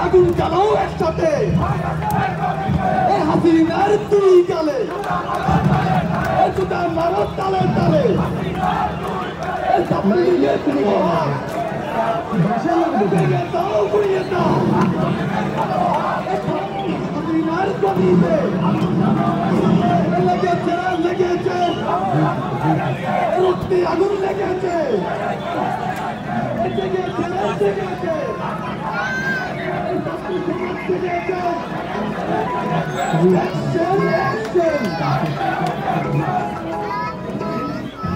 আগুন জ্বালাও একসাথে হাসিনার দুই গালে জুতা মারো তালে তালে হাসিনার গদিতে লেগেছে লেগেছে রক্তে আগুন লেগেছে লেগেছে লেগেছে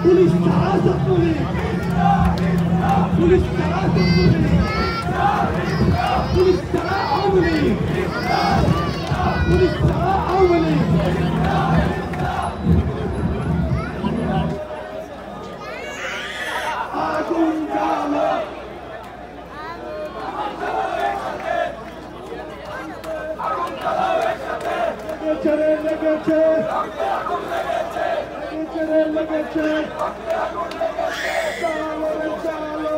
পুলিশ ছাড়া পুলিশ পুলিশ ছাড়া পুলিশ ছাড়া আওয়ামী লীগ পুলিশ ছাড়া আওয়ামী লীগ আগুন জ্বালো লেগেছে লেগেছে চালো রে চালো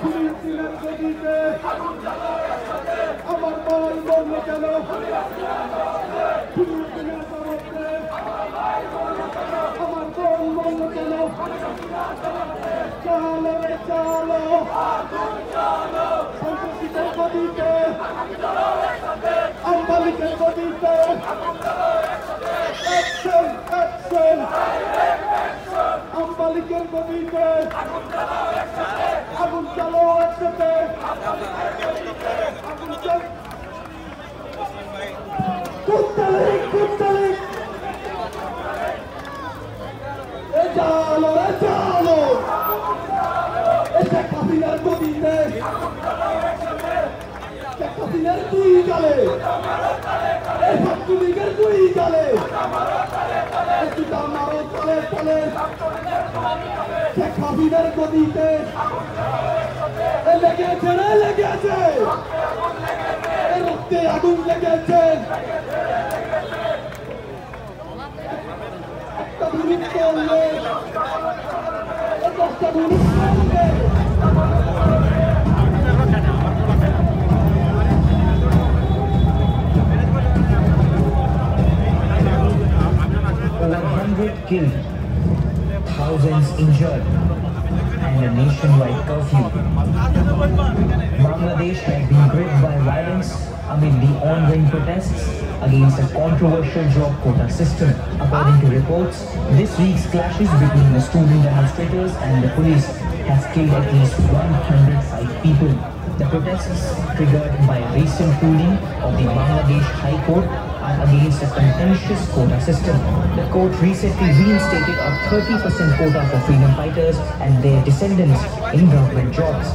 ফিলিস্তিনের গদিতে আমার বল বলল কেন ফিলিস্তিনের সমুদ্রে আমার বল বলল কেন চালো রে চালো সন্ত্রাসীদের গদিতে আম্বালিকের গদিতে অ্যাকশন অ্যাকশন আম্বালিকের গদিতে আগুন চালো একসাথে আগুন চাল কুত্তালে কুত্তালে এ চালো এ চালো শেখ হাসিনার গদিতে শেখ হাসিনার দুই গালে ছাত্রলীগের দুই গালে জুতা মারো তলে তলে শেখ হাসিনার গদিতে লেগেছে রে লেগেছে রক্তে আগুন লেগেছে একটা মিনিট করলে দশটা মিনিট করলে killed, thousands injured, and a nationwide curfew. Bangladesh has been gripped by violence amid the ongoing protests against a controversial job quota system. According to reports, this week's clashes between the student demonstrators and the police has killed at least 105 people. The protests, triggered by a recent ruling of the Bangladesh High Court, are against a contentious quota system. The court recently reinstated a 30% quota for freedom fighters and their descendants in government jobs.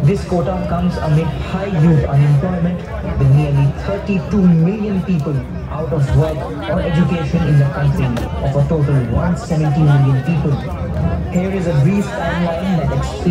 This quota comes amid high youth unemployment, with nearly 32 million people out of work or education in the country, of a total 170 million people. Here is a brief timeline that explains